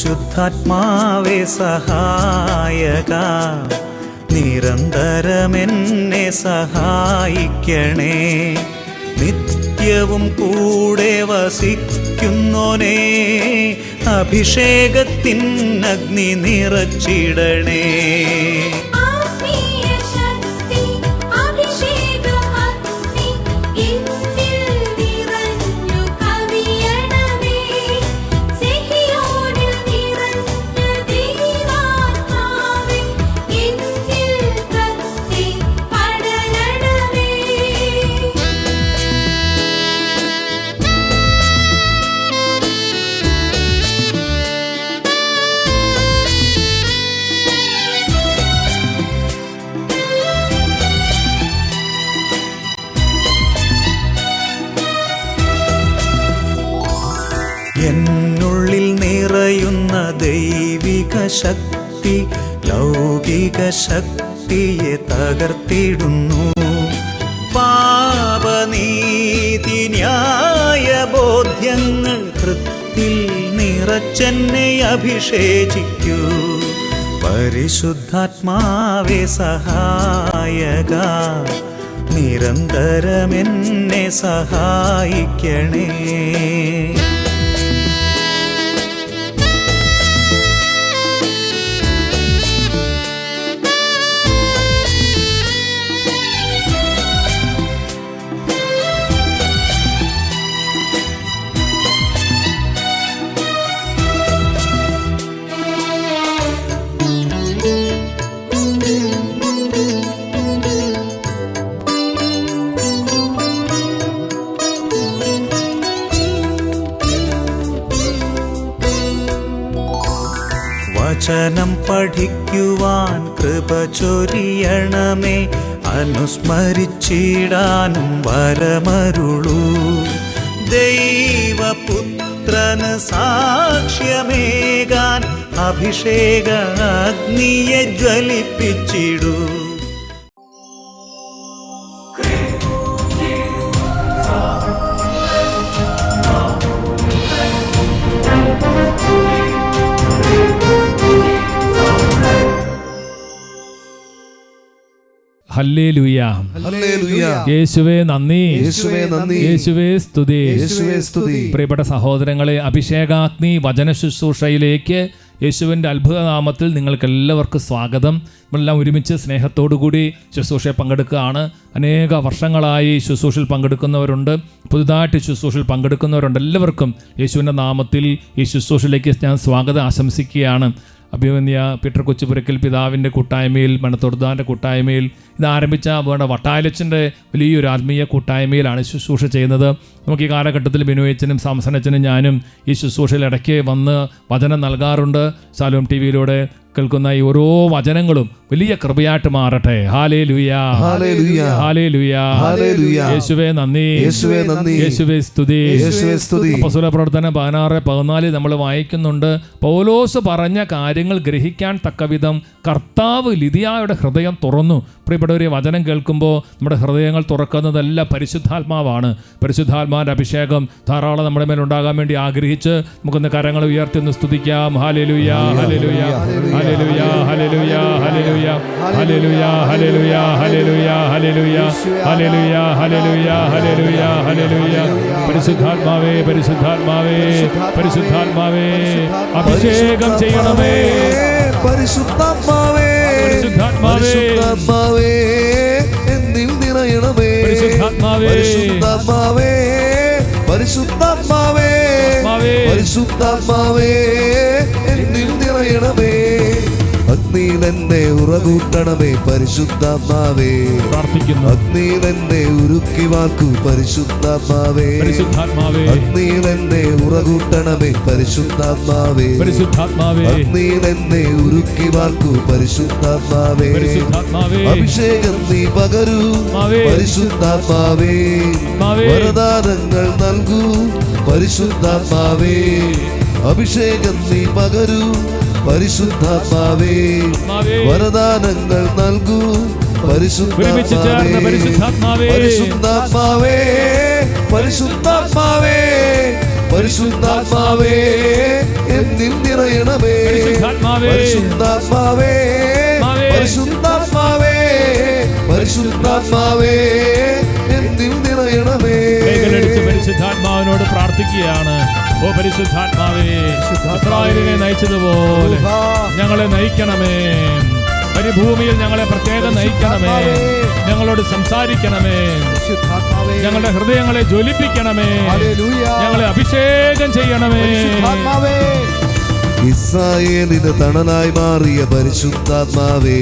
പരിശുദ്ധാത്മാവേ സഹായക, നിരന്തരമെന്നെ സഹായിക്കണേ. നിത്യവും കൂടെ വസിക്കുന്നോനേ, അഭിഷേകത്തിൻ അഗ്നി നിറച്ചിടണേ. എന്നുള്ളിൽ നിറയുന്ന ദൈവിക ശക്തി ലൗകിക ശക്തിയെ തകർത്തിടുന്നു. പാപനീതി ന്യായ ബോധ്യങ്ങൾ ഹൃത്തിൽ നിറച്ചെന്നെ അഭിഷേചിക്കൂ. പരിശുദ്ധാത്മാവേ സഹായക, നിരന്തരമെന്നെ സഹായിക്കണേ. വചനം പഠിക്കുവാൻ കൃപ ചൊരിയണമേ, അനുസ്മരിച്ചിടാനും വരമരുളൂ. ദൈവപുത്രന് സാക്ഷ്യമേകാൻ അഭിഷേക അഗ്നിയെ ജ്വലിപ്പിച്ചിടൂ. ഹല്ലേലൂയ, യേശുവേ നന്ദി, യേശുവേ സ്തുതി. പ്രിയപ്പെട്ട സഹോദരങ്ങളെ, അഭിഷേകാഗ്നി വചന ശുശ്രൂഷയിലേക്ക് യേശുവിൻ്റെ അത്ഭുതനാമത്തിൽ നിങ്ങൾക്ക് എല്ലാവർക്കും സ്വാഗതം. നമ്മളെല്ലാം ഒരുമിച്ച് സ്നേഹത്തോടുകൂടി ശുശ്രൂഷയിൽ പങ്കെടുക്കുകയാണ്. അനേക വർഷങ്ങളായി ശുശ്രൂഷയിൽ പങ്കെടുക്കുന്നവരുണ്ട്, പുതുതായിട്ട് ശുശ്രൂഷയിൽ പങ്കെടുക്കുന്നവരുണ്ട്. എല്ലാവർക്കും യേശുവിൻ്റെ നാമത്തിൽ ഈ ശുശ്രൂഷയിലേക്ക് ഞാൻ സ്വാഗതം ആശംസിക്കുകയാണ്. അഭിമന്യ പീറ്റർ കൊച്ചുപുരക്കൽ പിതാവിൻ്റെ കൂട്ടായ്മയിൽ, മണത്തൊടുതാൻ്റെ കൂട്ടായ്മയിൽ, ഇത് ആരംഭിച്ച വേണ്ട വട്ടായലച്ചൻ്റെ വലിയൊരു ആത്മീയ കൂട്ടായ്മയിലാണ് ശുശ്രൂഷ ചെയ്യുന്നത്. നമുക്ക് ഈ കാലഘട്ടത്തിൽ ബിനോയച്ചനും സാംസനച്ചനും ഞാനും ഈ ശുശ്രൂഷയിൽ ഇടയ്ക്ക് വന്ന് വചനം നൽകാറുണ്ട്. ശാലോം ടി വിയിലൂടെ കേൾക്കുന്ന ഈ ഓരോ വചനങ്ങളും വലിയ കൃപയായിട്ട് മാറട്ടെ. ഹല്ലേലൂയ, ഹല്ലേലൂയ, ഹല്ലേലൂയ, ഹല്ലേലൂയ. യേശുവേ നന്ദി, യേശുവേ നന്ദി, യേശുവേ സ്തുതി, യേശുവേ സ്തുതി. അപ്പോസ്തല പ്രവർത്തനം 16:14 നമ്മൾ വായിക്കുന്നുണ്ട്. പൗലോസ് പറഞ്ഞ കാര്യങ്ങൾ ഗ്രഹിക്കാൻ തക്കവിധം കർത്താവ് ലിദിയായുടെ ഹൃദയം തുറന്നു. പ്രിയപ്പെട്ടവരെ, വചനം കേൾക്കുമ്പോൾ നമ്മുടെ ഹൃദയങ്ങൾ തുറക്കുന്നതെല്ലാം പരിശുദ്ധാത്മാവാണ്. പരിശുദ്ധാത്മാവിൻ്റെ അഭിഷേകം ധാരാളം നമ്മുടെ മേൽ ഉണ്ടാകാൻ വേണ്ടി ആഗ്രഹിച്ച് നമുക്കൊന്ന് കരങ്ങൾ ഉയർത്തി ഒന്ന് സ്തുതിക്കാം. ഹല്ലേലൂയ, ഹല്ലേലൂയ, ഹല്ലേലൂയ, ഹല്ലേലൂയ, ഹല്ലേലൂയ, ഹല്ലേലൂയ, ഹല്ലേലൂയ, ഹല്ലേലൂയ, ഹല്ലേലൂയ, ഹല്ലേലൂയ, ഹല്ലേലൂയ, ഹല്ലേലൂയ, ഹല്ലേലൂയ. പരിശുദ്ധാത്മാവേ, പരിശുദ്ധാത്മാവേ, പരിശുദ്ധാത്മാവേ, അഭിഷേകം ചെയ്യണമേ. പരിശുദ്ധാത്മാവേ, പരിശുദ്ധാത്മാവേ, എന്നിൽ നിറയണമേ. പരിശുദ്ധാത്മാവേ, പരിശുദ്ധാത്മാവേ, പരിശുദ്ധാത്മാവേ, പരിശുദ്ധാത്മാവേ, എന്നിൽ നിറയണമേ. അഗ്നിയിൽ എന്നെ ഉറകൂട്ടണമേ പരിശുദ്ധാത്മാവേ. പ്രാർത്ഥിക്കുന്നു. അഗ്നിയിൽ എന്നെ ഉരുക്കി വാക്കൂ പരിശുദ്ധാത്മാവേ. അഗ്നിയിൽ എന്നെ ഉറകൂട്ടണമേ പരിശുദ്ധാത്മാവേ. അഗ്നിയിൽ എന്നെ ഉരുക്കി വാക്കൂ പരിശുദ്ധാത്മാവേ. അഭിഷേകം നീ പകരൂ പരിശുദ്ധാത്മാവേ. വരദാനങ്ങൾ നൽകൂ പരിശുദ്ധാത്മാവേ. അഭിഷേകം നീ പകരൂ പരിശുദ്ധാത്മാവേ. വരദാനങ്ങൾ നൽകൂ പരിശുദ്ധാത്മാവേ. പരിശുദ്ധാത്മാവേ, പരിശുദ്ധാത്മാവേ, പരിശുദ്ധാത്മാവേ, എന്നിൽ നിറയണമേ. പരിശുദ്ധാത്മാവേ, പരിശുദ്ധാത്മാവേ, പരിശുദ്ധാത്മാവേ, പരിശുദ്ധാത്മാവേ, എന്നിൽ നിറയണമേ. കൈകളടിച്ച് പരിശുദ്ധാത്മാവിനോട് പ്രാർത്ഥിക്കുകയാണ്. ഓ പരിശുദ്ധാത്മാവേ, ഇസ്രായേലിനെ നയിച്ചതുപോലെ ഞങ്ങളെ നയിക്കണമേ. പരിഭൂമിയിൽ ഞങ്ങളെ പ്രത്യേകം നയിക്കണമേ. ഞങ്ങളോട് സംസാരിക്കണമേ. ഞങ്ങളുടെ ഹൃദയങ്ങളെ ജ്വലിപ്പിക്കണമേ. ഞങ്ങളെ അഭിഷേകം ചെയ്യണമേ. ഇസ്രായേലിന് തണലായി മാറിയ പരിശുദ്ധാത്മാവേ,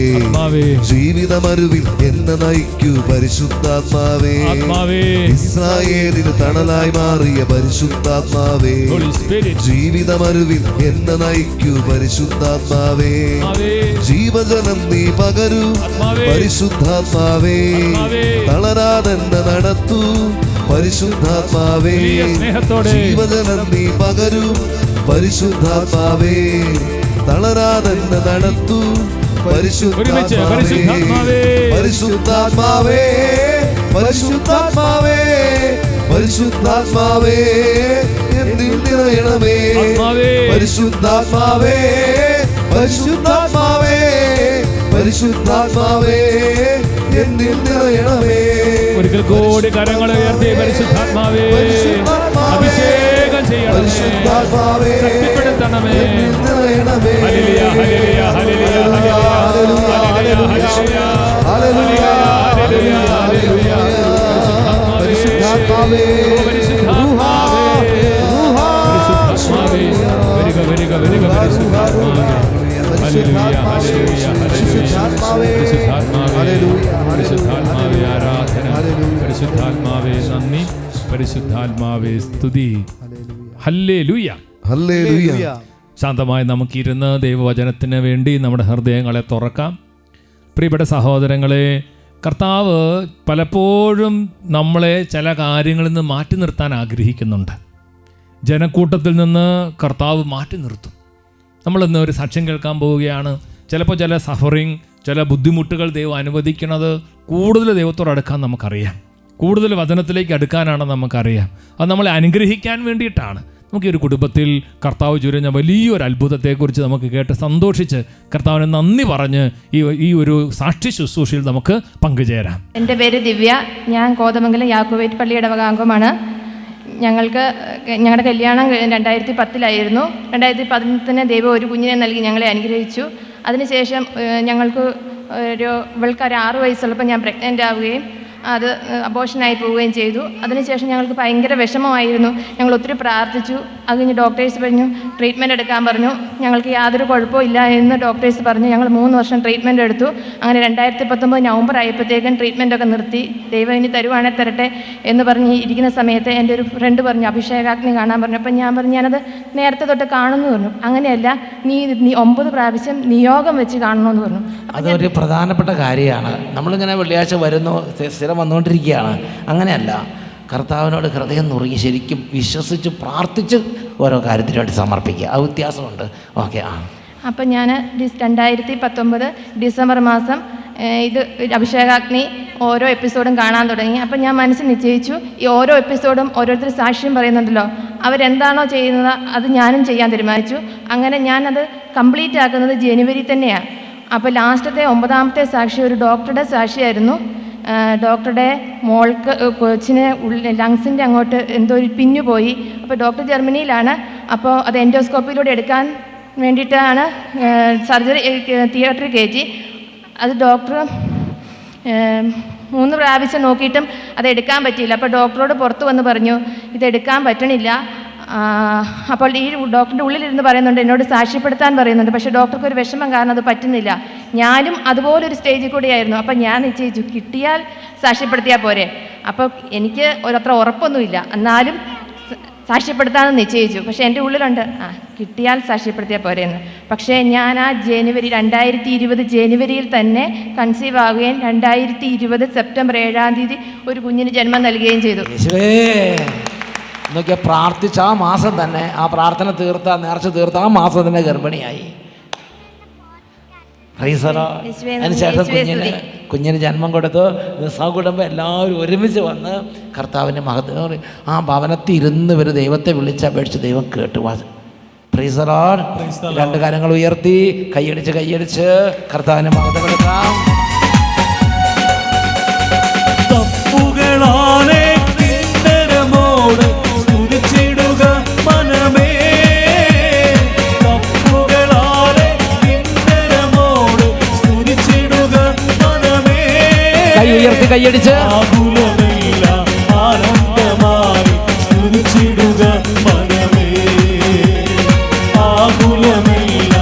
ജീവിതമരുവിൽ എന്നെ നയിക്കൂ പരിശുദ്ധാത്മാവേ. ഇസ്രായേലിന് തണലായി മാറിയ പരിശുദ്ധാത്മാവേ, ജീവിതമരുവിൽ എന്നെ നയിക്കൂ പരിശുദ്ധാത്മാവേ. ജീവജലം നീ പകരൂ പരിശുദ്ധാത്മാവേ, തളരാതെന്നെ നടത്തൂ പരിശുദ്ധാത്മാവേ. ജീവജലം നീ പകരൂ പരിശുദ്ധാത്മാവേ, തളരാതെന്നെ നടത്തൂ പരിശുദ്ധാത്മാവേ. പരിശുദ്ധാത്മാവേ, പരിശുദ്ധാത്മാവേ, പരിശുദ്ധാത്മാവേ, എന്നിൽ നിറയണമേ. പരിശുദ്ധാത്മാവേ, പരിശുദ്ധാത്മാവേ, പരിശുദ്ധാത്മാവേ, എന്നിൽ നിറയണമേ. ഒരിക്കൽ കൂടി കരങ്ങളെ ഉയർത്തി പരിശുദ്ധാത്മാവേ, അഭിഷേകം ചെയ്യണമേ, ശക്തിപ്പെടുത്തണമേ. ഹല്ലേലൂയ, ഹല്ലേലൂയ, ഹല്ലേലൂയ, ഹല്ലേലൂയ, ഹല്ലേലൂയ, ഹല്ലേലൂയ. പരിശുദ്ധാത്മാവേ, പരിശുദ്ധാത്മാവേ, വരിക, വരിക, വരിക പരിശുദ്ധാത്മാവേ. ഹല്ലേലൂയ, ഹല്ലേലൂയ, ഹല്ലേലൂയ. പരിശുദ്ധാത്മാവേ ആരാധന, പരിശുദ്ധാത്മാവേ നന്ദി, പരിശുദ്ധാത്മാവേ സ്തുതി. ഹല്ലേലൂയ, ഹല്ലേലൂയ. ശാന്തമായി നമുക്കിരുന്ന് ദൈവവചനത്തിന് വേണ്ടി നമ്മുടെ ഹൃദയങ്ങളെ തുറക്കാം. പ്രിയപ്പെട്ട സഹോദരങ്ങളെ, കർത്താവ് പലപ്പോഴും നമ്മളെ ചില കാര്യങ്ങളിൽ നിന്ന് മാറ്റി നിർത്താൻ ആഗ്രഹിക്കുന്നുണ്ട്. ജനക്കൂട്ടത്തിൽ നിന്ന് കർത്താവ് മാറ്റി നിർത്തും. നമ്മളിന്ന് ഒരു സാക്ഷ്യം കേൾക്കാൻ പോവുകയാണ്. ചിലപ്പോൾ ചില സഫറിങ്, ചില ബുദ്ധിമുട്ടുകൾ ദൈവം അനുവദിക്കുന്നത് കൂടുതൽ ദൈവത്തോട് അടുക്കാൻ നമുക്കറിയാം, കൂടുതൽ വചനത്തിലേക്ക് അടുക്കാനാണ് നമുക്കറിയാം. അത് നമ്മളെ അനുഗ്രഹിക്കാൻ വേണ്ടിയിട്ടാണ്. നമുക്ക് ഈ ഒരു കുടുംബത്തിൽ കർത്താവ് ചുരിഞ്ഞ വലിയൊരു അത്ഭുതത്തെക്കുറിച്ച് നമുക്ക് കേട്ട് സന്തോഷിച്ച് കർത്താവിന് നന്ദി പറഞ്ഞ് ഈ ഒരു സാക്ഷി ശുശ്രൂഷയിൽ നമുക്ക് പങ്കുചേരാം. എൻ്റെ പേര് ദിവ്യ. ഞാൻ കോതമംഗലം യാക്കോബേറ്റ് പള്ളിയുടെ വകാംഗമാണ്. ഞങ്ങളുടെ കല്യാണം 2010 2011 ദൈവം ഒരു കുഞ്ഞിനെ നൽകി ഞങ്ങളെ അനുഗ്രഹിച്ചു. അതിനുശേഷം ഇവൾക്ക് ഒരു 6 വയസ്സുള്ളപ്പോൾ ഞാൻ പ്രഗ്നൻ്റ് ആവുകയും അത് അബോർഷനായി പോവുകയും ചെയ്തു. അതിനുശേഷം ഞങ്ങൾക്ക് ഭയങ്കര വിഷമമായിരുന്നു. ഞങ്ങൾ ഒത്തിരി പ്രാർത്ഥിച്ചു. അത് കഴിഞ്ഞ് ഡോക്ടേഴ്സ് പറഞ്ഞു, ട്രീറ്റ്മെൻറ്റ് എടുക്കാൻ പറഞ്ഞു. ഞങ്ങൾക്ക് യാതൊരു കുഴപ്പമില്ല എന്ന് ഡോക്ടേഴ്സ് പറഞ്ഞു. ഞങ്ങൾ 3 വർഷം ട്രീറ്റ്മെൻറ്റ് എടുത്തു. അങ്ങനെ 2019 നവംബർ ആയപ്പോഴത്തേക്കും ട്രീറ്റ്മെൻറ്റൊക്കെ നിർത്തി. ദൈവം ഇനി തരുവാണെ തരട്ടെ എന്ന് പറഞ്ഞ് ഇരിക്കുന്ന സമയത്ത് എൻ്റെ ഒരു ഫ്രണ്ട് പറഞ്ഞു അഭിഷേകാഗ്നി കാണാൻ പറഞ്ഞു. അപ്പം ഞാൻ പറഞ്ഞു ഞാനത് നേരത്തെ തൊട്ട് കാണുമെന്ന് പറഞ്ഞു. അങ്ങനെയല്ല, നീ 9 പ്രാവശ്യം നിയോഗം വെച്ച് കാണണമെന്ന് പറഞ്ഞു. അതൊരു പ്രധാനപ്പെട്ട കാര്യമാണ്. നമ്മളിങ്ങനെ വെള്ളിയാഴ്ച വരുന്നു, സ്ഥിരം വന്നുകൊണ്ടിരിക്കുകയാണ്. അങ്ങനെയല്ല, കർത്താവിനോട് ഹൃദയം നുറുങ്ങി ശരിക്കും വിശ്വസിച്ച് പ്രാർത്ഥിച്ച് ഓരോ കാര്യത്തിന് വേണ്ടി സമർപ്പിക്കുക. അത് വ്യത്യാസമുണ്ട്. ഓക്കെ. അപ്പം ഞാൻ 2019 ഡിസംബർ മാസം ഇത് അഭിഷേകാഗ്നി ഓരോ എപ്പിസോഡും കാണാൻ തുടങ്ങി. അപ്പം ഞാൻ മനസ്സിൽ നിശ്ചയിച്ചു, ഈ ഓരോ എപ്പിസോഡും ഓരോരുത്തർ സാക്ഷ്യം പറയുന്നുണ്ടല്ലോ, അവരെന്താണോ ചെയ്യുന്നത് അത് ഞാനും ചെയ്യാൻ തീരുമാനിച്ചു. അങ്ങനെ ഞാനത് കംപ്ലീറ്റ് ആക്കുന്നത് ജനുവരി തന്നെയാണ്. അപ്പോൾ ലാസ്റ്റത്തെ 9ാമത്തെ സാക്ഷി ഒരു ഡോക്ടറുടെ സാക്ഷിയായിരുന്നു. ഡോക്ടറുടെ മോൾക്ക് കൊച്ചിന് ലങ്സിൻ്റെ അങ്ങോട്ട് എന്തോ ഒരു പിന്നു പോയി. അപ്പോൾ ഡോക്ടർ ജർമ്മനിയിലാണ്. അപ്പോൾ അത് എൻഡോസ്കോപ്പിലൂടെ എടുക്കാൻ വേണ്ടിയിട്ടാണ് സർജറി തിയേറ്ററിൽ കയറ്റി. അത് ഡോക്ടർ 3 പ്രാവശ്യം നോക്കിയിട്ടും അത് എടുക്കാൻ പറ്റിയില്ല. അപ്പോൾ ഡോക്ടറോട് പുറത്ത് വന്ന് പറഞ്ഞു ഇതെടുക്കാൻ പറ്റണില്ല. അപ്പോൾ ഈ ഡോക്ടറുടെ ഉള്ളിലിരുന്ന് പറയുന്നുണ്ട്, എന്നോട് സാക്ഷ്യപ്പെടുത്താൻ പറയുന്നുണ്ട്. പക്ഷേ ഡോക്ടർക്ക് ഒരു വിഷമം കാരണം അത് പറ്റുന്നില്ല. ഞാനും അതുപോലൊരു സ്റ്റേജിൽ കൂടിയായിരുന്നു. അപ്പം ഞാൻ നിശ്ചയിച്ചു കിട്ടിയാൽ സാക്ഷ്യപ്പെടുത്തിയാൽ പോരെ. അപ്പോൾ എനിക്ക് ഒരത്ര ഉറപ്പൊന്നുമില്ല, എന്നാലും സാക്ഷ്യപ്പെടുത്താമെന്ന് നിശ്ചയിച്ചു. പക്ഷേ എൻ്റെ ഉള്ളിലുണ്ട് കിട്ടിയാൽ സാക്ഷ്യപ്പെടുത്തിയാൽ പോരെയെന്ന്. പക്ഷേ ഞാൻ ആ 2020 ജനുവരിയിൽ തന്നെ കൺസീവ് ആവുകയും 2020 സെപ്റ്റംബർ 7-ാം തീയതി ഒരു കുഞ്ഞിന് ജന്മം നൽകുകയും ചെയ്തു. എന്നൊക്കെ പ്രാർത്ഥിച്ച ആ മാസം തന്നെ, ആ പ്രാർത്ഥന തീർത്ത, നേർച്ച തീർത്ത ആ മാസം തന്നെ ഗർഭിണിയായി. അതിനുശേഷം കുഞ്ഞിന് ജന്മം കൊടുത്ത് സകുടുംബം എല്ലാവരും ഒരുമിച്ച് വന്ന് കർത്താവിൻ്റെ മഹത്വം ആ ഭവനത്തിൽ ഇരുന്ന് ഇവർ ദൈവത്തെ വിളിച്ചപേക്ഷിച്ച് ദൈവം കേട്ടു. Praise the Lord. രണ്ട് കരങ്ങൾ ഉയർത്തി കൈയടിച്ച് കർത്താവിനെ മഹത്വം കൊടുക്കാം. തപ്പുകളാലെ കിന്നരമോട് സ്തുതിച്ചിടുക മനമേ, തപ്പുകളാലെ കിന്നരമോട് സ്തുതിച്ചിടുക മനമേ. കൈ ഉയർത്തി കൈയടിച്ച് ആകുലമില്ല ആനന്ദമായി സ്തുതിച്ചിടുക മനമേ, ആകുലമില്ല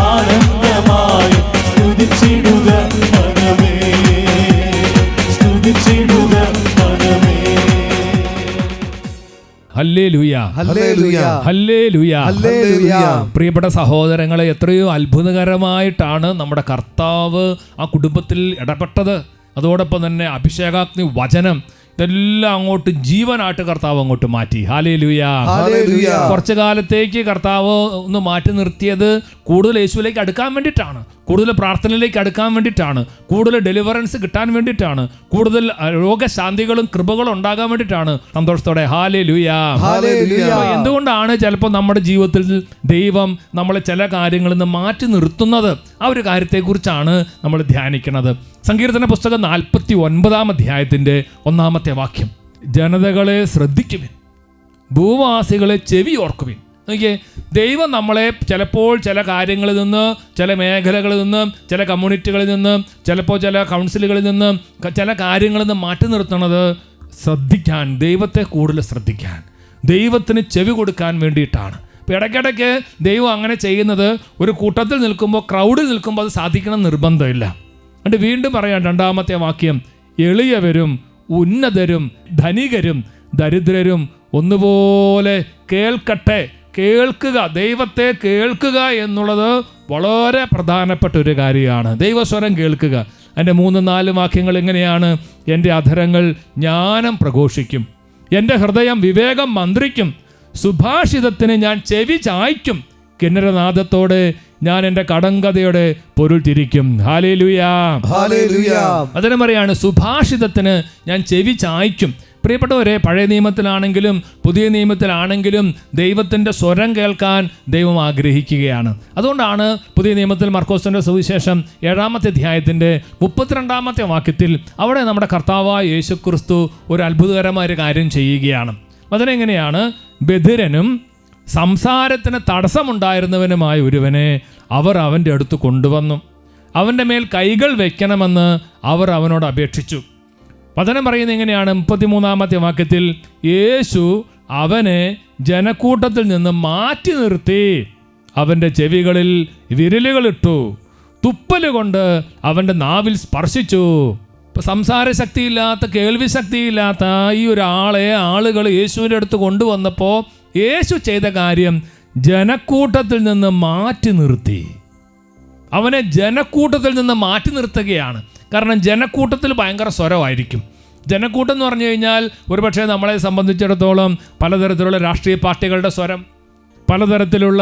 ആനന്ദമായി സ്തുതിച്ചിടുക മനമേ, സ്തുതിച്ചിടുക മനമേ. ഹല്ലേലൂയ, ഹല്ലേലൂയ, ഹല്ലേലൂയ. ഹല്ലേലൂയ. പ്രിയപ്പെട്ട സഹോദരങ്ങളെ, എത്രയോ അത്ഭുതകരമായിട്ടാണ് നമ്മുടെ കർത്താവ് ആ കുടുംബത്തിൽ ഇടപെട്ടത്. അതോടൊപ്പം തന്നെ അഭിഷേകാഗ്നി വചനം ഇതെല്ലാം അങ്ങോട്ട് ജീവനായിട്ട് കർത്താവ് അങ്ങോട്ട് മാറ്റി. Hallelujah, hallelujah. കുറച്ചു കാലത്തേക്ക് കർത്താവ് ഒന്ന് മാറ്റി നിർത്തിയത് കൂടുതൽ യേശുവിലേക്ക് അടുക്കാൻ വേണ്ടിയിട്ടാണ്, കൂടുതൽ പ്രാർത്ഥനയിലേക്ക് അടുക്കാൻ വേണ്ടിയിട്ടാണ്, കൂടുതൽ ഡെലിവറൻസ് കിട്ടാൻ വേണ്ടിയിട്ടാണ്, കൂടുതൽ രോഗശാന്തികളും കൃപകളും ഉണ്ടാകാൻ വേണ്ടിയിട്ടാണ്. സന്തോഷത്തോടെ ഹല്ലേലൂയ. ഹല്ലേലൂയ. എന്തുകൊണ്ടാണ് ചിലപ്പോൾ നമ്മുടെ ജീവിതത്തിൽ ദൈവം നമ്മളെ ചില കാര്യങ്ങളിൽ നിന്ന് മാറ്റി നിർത്തുന്നത്? ആ ഒരു കാര്യത്തെക്കുറിച്ചാണ് നമ്മൾ ധ്യാനിക്കുന്നത്. സങ്കീർത്തന പുസ്തകം 49-ാം അധ്യായത്തിൻ്റെ 1-ാമത്തെ വാക്യം, ജനതകളെ ശ്രദ്ധിക്കുവിൻ, ഭൂവാസികളെ ചെവി ഓർക്കുവിൻ. നോക്കിയേ, ദൈവം നമ്മളെ ചിലപ്പോൾ ചില കാര്യങ്ങളിൽ നിന്ന്, ചില മേഖലകളിൽ നിന്ന്, ചില കമ്മ്യൂണിറ്റികളിൽ നിന്ന്, ചിലപ്പോൾ ചില കൗൺസിലുകളിൽ നിന്ന്, ചില കാര്യങ്ങളിൽ നിന്ന് മാറ്റി നിർത്തുന്നത് ശ്രദ്ധിക്കാൻ, ദൈവത്തെ കൂടുതൽ ശ്രദ്ധിക്കാൻ, ദൈവത്തിന് ചെവി കൊടുക്കാൻ വേണ്ടിയിട്ടാണ്. അപ്പോൾ ഇടയ്ക്കിടയ്ക്ക് ദൈവം അങ്ങനെ ചെയ്യുന്നത് ഒരു കൂട്ടത്തിൽ നിൽക്കുമ്പോൾ, ക്രൗഡിൽ നിൽക്കുമ്പോൾ അത് സാധിക്കണം നിർബന്ധമില്ല. എന്നിട്ട് വീണ്ടും പറയാം 2-ാമത്തെ വാക്യം, എളിയവരും ഉന്നതരും ധനികരും ദരിദ്രരും ഒന്നുപോലെ കേൾക്കട്ടെ. കേൾക്കുക, ദൈവത്തെ കേൾക്കുക എന്നുള്ളത് വളരെ പ്രധാനപ്പെട്ട ഒരു കാര്യമാണ്. ദൈവസ്വരം കേൾക്കുക. എൻ്റെ 3-4 വാക്യങ്ങൾ എങ്ങനെയാണ്? എൻ്റെ അധരങ്ങൾ ജ്ഞാനം പ്രഘോഷിക്കും, എൻ്റെ ഹൃദയം വിവേകം മന്ത്രിക്കും, സുഭാഷിതത്തിന് ഞാൻ ചെവി ചായ്ക്കും, കിന്നരനാദത്തോടെ ഞാൻ എൻ്റെ കടങ്കഥയുടെ പൊരുൾ തിരിക്കും. Hallelujah, hallelujah. അതിനെ പറയാണ് സുഭാഷിതത്തിന് ഞാൻ ചെവി ചായ്ക്കും. പ്രിയപ്പെട്ടവരെ, പഴയ നിയമത്തിലാണെങ്കിലും പുതിയ നിയമത്തിലാണെങ്കിലും ദൈവത്തിൻ്റെ സ്വരം കേൾക്കാൻ ദൈവം ആഗ്രഹിക്കുകയാണ്. അതുകൊണ്ടാണ് പുതിയ നിയമത്തിൽ മർക്കോസിൻ്റെ സുവിശേഷം 7-ാമത്തെ അധ്യായത്തിൻ്റെ 32-ാമത്തെ വാക്യത്തിൽ അവിടെ നമ്മുടെ കർത്താവായ യേശുക്രിസ്തു ഒരു അത്ഭുതകരമായ ഒരു കാര്യം ചെയ്യുകയാണ്. അതിനെങ്ങനെയാണ്? ബധിരനും സംസാരത്തിന് തടസ്സമുണ്ടായിരുന്നവനുമായ ഒരുവനെ അവർ അവൻ്റെ അടുത്ത് കൊണ്ടുവന്നു. അവൻ്റെ മേൽ കൈകൾ വയ്ക്കണമെന്ന് അവർ അവനോട് അപേക്ഷിച്ചു. വചനം പറയുന്നത് എങ്ങനെയാണ്? 33-ാമത്തെ വാക്യത്തിൽ, യേശു അവനെ ജനക്കൂട്ടത്തിൽ നിന്ന് മാറ്റി നിർത്തി അവൻ്റെ ചെവികളിൽ വിരലുകളിട്ടു, തുപ്പലുകൊണ്ട് അവൻ്റെ നാവിൽ സ്പർശിച്ചു. ഇപ്പം സംസാരശക്തിയില്ലാത്ത, കേൾവി ശക്തിയില്ലാത്ത ഈ ആളുകൾ യേശുവിൻ്റെ അടുത്ത് കൊണ്ടുവന്നപ്പോൾ യേശു ചെയ്ത കാര്യം ജനക്കൂട്ടത്തിൽ നിന്ന് മാറ്റി നിർത്തി. അവനെ ജനക്കൂട്ടത്തിൽ നിന്ന് മാറ്റി നിർത്തുകയാണ്. കാരണം ജനക്കൂട്ടത്തിൽ ഭയങ്കര സ്വരമായിരിക്കും. ജനക്കൂട്ടം എന്ന് പറഞ്ഞു കഴിഞ്ഞാൽ ഒരുപക്ഷെ നമ്മളെ സംബന്ധിച്ചിടത്തോളം പലതരത്തിലുള്ള രാഷ്ട്രീയ പാർട്ടികളുടെ സ്വരം, പലതരത്തിലുള്ള